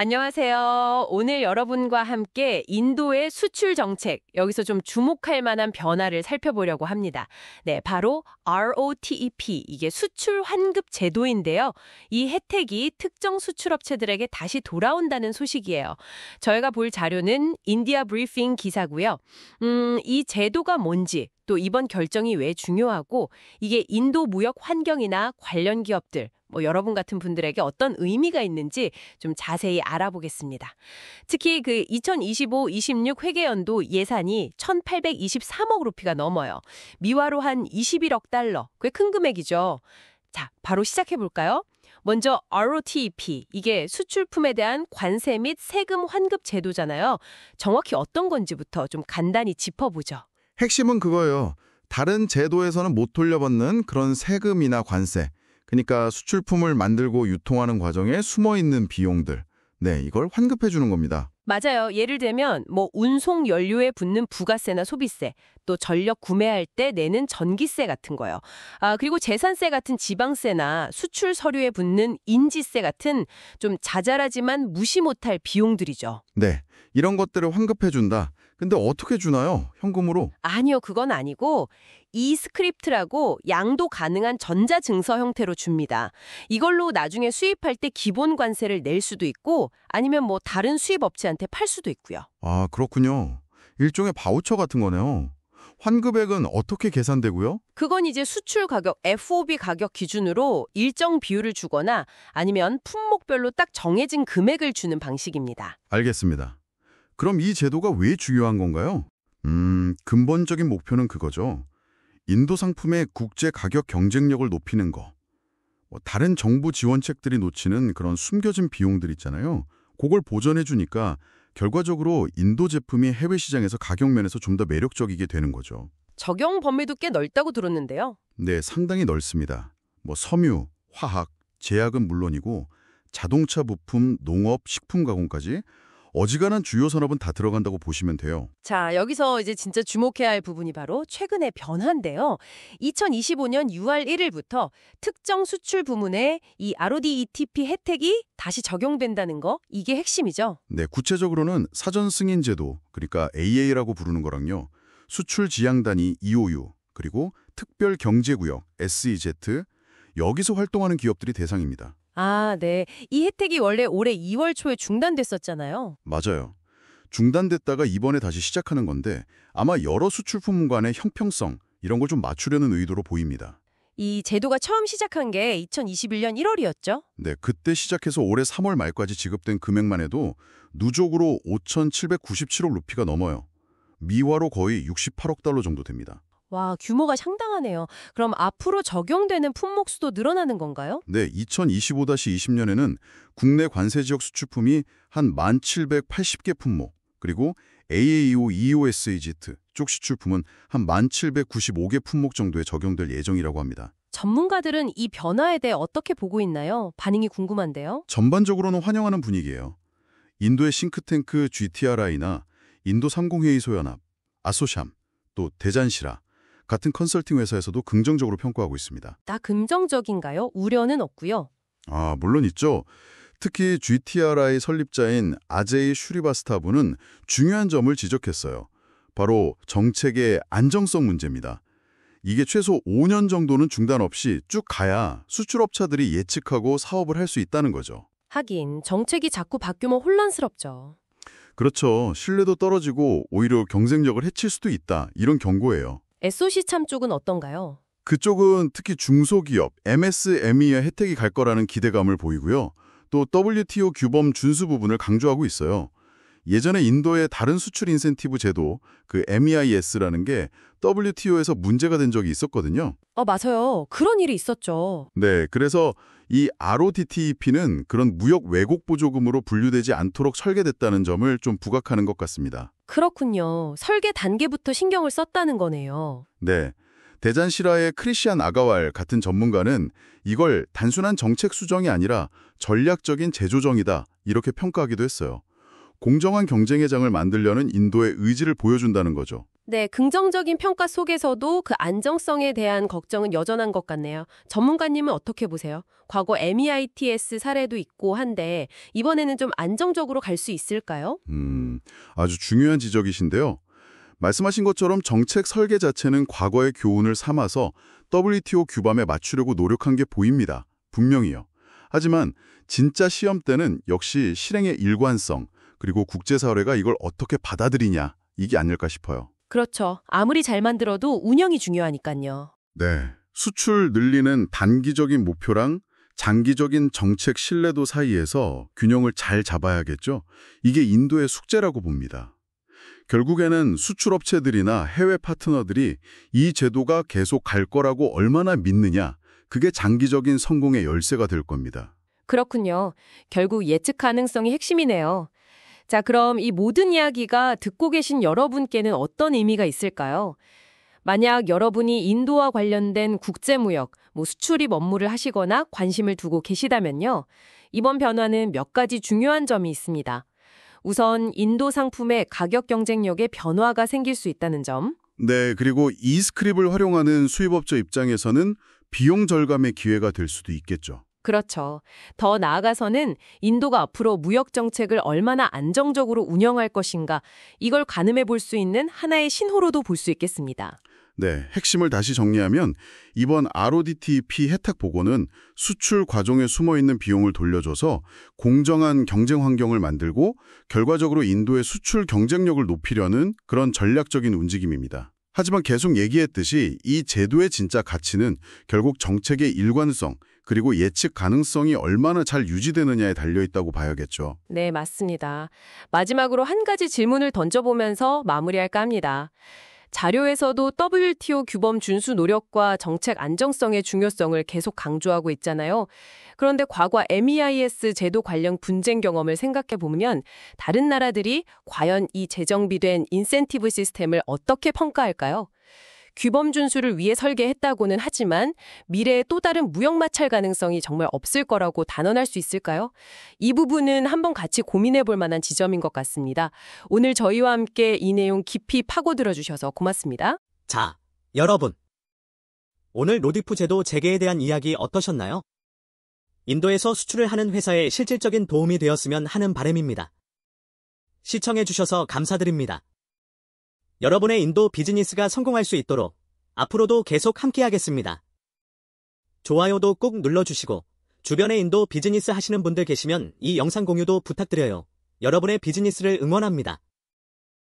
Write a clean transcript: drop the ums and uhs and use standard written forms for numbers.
안녕하세요. 오늘 여러분과 함께 인도의 수출 정책, 여기서 좀 주목할 만한 변화를 살펴보려고 합니다. 네, 바로 ROTEP, 이게 수출 환급 제도인데요. 이 혜택이 특정 수출업체들에게 다시 돌아온다는 소식이에요. 저희가 볼 자료는 인디아 브리핑 기사고요. 이 제도가 뭔지, 또 이번 결정이 왜 중요하고 이게 인도 무역 환경이나 관련 기업들, 여러분 같은 분들에게 어떤 의미가 있는지 좀 자세히 알아보겠습니다. 특히 그 2025-26 회계연도 예산이 1,823억 루피가 넘어요. 미화로 한 21억 달러, 꽤 큰 금액이죠. 자, 바로 시작해 볼까요? 먼저 ROTEP, 이게 수출품에 대한 관세 및 세금 환급 제도잖아요. 정확히 어떤 건지부터 좀 간단히 짚어보죠. 핵심은 그거예요. 다른 제도에서는 못 돌려받는 그런 세금이나 관세, 그러니까 수출품을 만들고 유통하는 과정에 숨어있는 비용들, 네, 이걸 환급해 주는 겁니다. 맞아요. 예를 들면 운송 연료에 붙는 부가세나 소비세, 또 전력 구매할 때 내는 전기세 같은 거요. 그리고 재산세 같은 지방세나 수출 서류에 붙는 인지세 같은 좀 자잘하지만 무시 못할 비용들이죠. 네, 이런 것들을 환급해 준다. 근데 어떻게 주나요? 현금으로? 아니요, 그건 아니고 이스크립트라고 양도 가능한 전자증서 형태로 줍니다. 이걸로 나중에 수입할 때 기본 관세를 낼 수도 있고 아니면 다른 수입업체한테 팔 수도 있고요. 아, 그렇군요. 일종의 바우처 같은 거네요. 환급액은 어떻게 계산되고요? 그건 이제 수출 가격, FOB 가격 기준으로 일정 비율을 주거나 아니면 품목별로 딱 정해진 금액을 주는 방식입니다. 알겠습니다. 그럼 이 제도가 왜 중요한 건가요? 근본적인 목표는 그거죠. 인도 상품의 국제 가격 경쟁력을 높이는 거. 다른 정부 지원책들이 놓치는 그런 숨겨진 비용들 있잖아요. 그걸 보전해 주니까 결과적으로 인도 제품이 해외 시장에서 가격 면에서 좀 더 매력적이게 되는 거죠. 적용 범위도 꽤 넓다고 들었는데요. 네, 상당히 넓습니다. 섬유, 화학, 제약은 물론이고 자동차 부품, 농업, 식품 가공까지 어지간한 주요 산업은 다 들어간다고 보시면 돼요. 자, 여기서 이제 진짜 주목해야 할 부분이 바로 최근의 변화인데요. 2025년 6월 1일부터 특정 수출 부문에 이 ROTEP 혜택이 다시 적용된다는 거, 이게 핵심이죠. 네, 구체적으로는 사전 승인 제도, 그러니까 AA라고 부르는 거랑요. 수출 지향 단위 EOU, 그리고 특별 경제구역 SEZ, 여기서 활동하는 기업들이 대상입니다. 아, 네. 이 혜택이 원래 올해 2월 초에 중단됐었잖아요. 맞아요. 중단됐다가 이번에 다시 시작하는 건데 아마 여러 수출품 간의 형평성, 이런 걸 좀 맞추려는 의도로 보입니다. 이 제도가 처음 시작한 게 2021년 1월이었죠? 네, 그때 시작해서 올해 3월 말까지 지급된 금액만 해도 누적으로 5,797억 루피가 넘어요. 미화로 거의 68억 달러 정도 됩니다. 와, 규모가 상당하네요. 그럼 앞으로 적용되는 품목 수도 늘어나는 건가요? 네, 2025-20년에는 국내 관세 지역 수출품이 한 1,780개 품목, 그리고 AAO, EOSAZ 쪽 수출품은 한 1,795개 품목 정도에 적용될 예정이라고 합니다. 전문가들은 이 변화에 대해 어떻게 보고 있나요? 반응이 궁금한데요. 전반적으로는 환영하는 분위기예요. 인도의 싱크탱크 GTRI나 인도 상공회의소연합, 아소샴, 또 대잔시라 같은 컨설팅 회사에서도 긍정적으로 평가하고 있습니다. 다 긍정적인가요? 우려는 없고요. 아, 물론 있죠. 특히 GTRI 설립자인 아제이 슈리바스타부는 중요한 점을 지적했어요. 바로 정책의 안정성 문제입니다. 이게 최소 5년 정도는 중단 없이 쭉 가야 수출업체들이 예측하고 사업을 할 수 있다는 거죠. 하긴 정책이 자꾸 바뀌면 혼란스럽죠. 그렇죠. 신뢰도 떨어지고 오히려 경쟁력을 해칠 수도 있다. 이런 경고예요. SOC 참 쪽은 어떤가요? 그쪽은 특히 중소기업, MSME에 혜택이 갈 거라는 기대감을 보이고요. 또 WTO 규범 준수 부분을 강조하고 있어요. 예전에 인도의 다른 수출 인센티브 제도, 그 MEIS라는 게 WTO에서 문제가 된 적이 있었거든요. 맞아요. 그런 일이 있었죠. 네, 그래서 이 ROTEP는 그런 무역 왜곡 보조금으로 분류되지 않도록 설계됐다는 점을 좀 부각하는 것 같습니다. 그렇군요. 설계 단계부터 신경을 썼다는 거네요. 네, 대잔시라의 크리시안 아가왈 같은 전문가는 이걸 단순한 정책 수정이 아니라 전략적인 재조정이다, 이렇게 평가하기도 했어요. 공정한 경쟁의 장을 만들려는 인도의 의지를 보여준다는 거죠. 네, 긍정적인 평가 속에서도 그 안정성에 대한 걱정은 여전한 것 같네요. 전문가님은 어떻게 보세요? 과거 MEITS 사례도 있고 한데 이번에는 좀 안정적으로 갈 수 있을까요? 아주 중요한 지적이신데요. 말씀하신 것처럼 정책 설계 자체는 과거의 교훈을 삼아서 WTO 규범에 맞추려고 노력한 게 보입니다. 분명히요. 하지만 진짜 시험 때는 역시 실행의 일관성, 그리고 국제사회가 이걸 어떻게 받아들이냐, 이게 아닐까 싶어요. 그렇죠. 아무리 잘 만들어도 운영이 중요하니까요. 네. 수출 늘리는 단기적인 목표랑 장기적인 정책 신뢰도 사이에서 균형을 잘 잡아야겠죠. 이게 인도의 숙제라고 봅니다. 결국에는 수출업체들이나 해외 파트너들이 이 제도가 계속 갈 거라고 얼마나 믿느냐, 그게 장기적인 성공의 열쇠가 될 겁니다. 그렇군요. 결국 예측 가능성이 핵심이네요. 자, 그럼 이 모든 이야기가 듣고 계신 여러분께는 어떤 의미가 있을까요? 만약 여러분이 인도와 관련된 국제무역, 수출입 업무를 하시거나 관심을 두고 계시다면요. 이번 변화는 몇 가지 중요한 점이 있습니다. 우선 인도 상품의 가격 경쟁력에 변화가 생길 수 있다는 점. 네, 그리고 이 스크립을 활용하는 수입업체 입장에서는 비용 절감의 기회가 될 수도 있겠죠. 그렇죠. 더 나아가서는 인도가 앞으로 무역 정책을 얼마나 안정적으로 운영할 것인가, 이걸 가늠해 볼 수 있는 하나의 신호로도 볼 수 있겠습니다. 네, 핵심을 다시 정리하면 이번 RODTEP 혜택 보고는 수출 과정에 숨어있는 비용을 돌려줘서 공정한 경쟁 환경을 만들고 결과적으로 인도의 수출 경쟁력을 높이려는 그런 전략적인 움직임입니다. 하지만 계속 얘기했듯이 이 제도의 진짜 가치는 결국 정책의 일관성, 그리고 예측 가능성이 얼마나 잘 유지되느냐에 달려있다고 봐야겠죠. 네, 맞습니다. 마지막으로 한 가지 질문을 던져보면서 마무리할까 합니다. 자료에서도 WTO 규범 준수 노력과 정책 안정성의 중요성을 계속 강조하고 있잖아요. 그런데 과거 MEIS 제도 관련 분쟁 경험을 생각해 보면 다른 나라들이 과연 이 재정비된 인센티브 시스템을 어떻게 평가할까요? 규범 준수를 위해 설계했다고는 하지만 미래에 또 다른 무역 마찰 가능성이 정말 없을 거라고 단언할 수 있을까요? 이 부분은 한번 같이 고민해 볼 만한 지점인 것 같습니다. 오늘 저희와 함께 이 내용 깊이 파고들어 주셔서 고맙습니다. 자, 여러분. 오늘 로디프 제도 재개에 대한 이야기 어떠셨나요? 인도에서 수출을 하는 회사에 실질적인 도움이 되었으면 하는 바람입니다. 시청해 주셔서 감사드립니다. 여러분의 인도 비즈니스가 성공할 수 있도록 앞으로도 계속 함께하겠습니다. 좋아요도 꾹 눌러주시고 주변에 인도 비즈니스 하시는 분들 계시면 이 영상 공유도 부탁드려요. 여러분의 비즈니스를 응원합니다.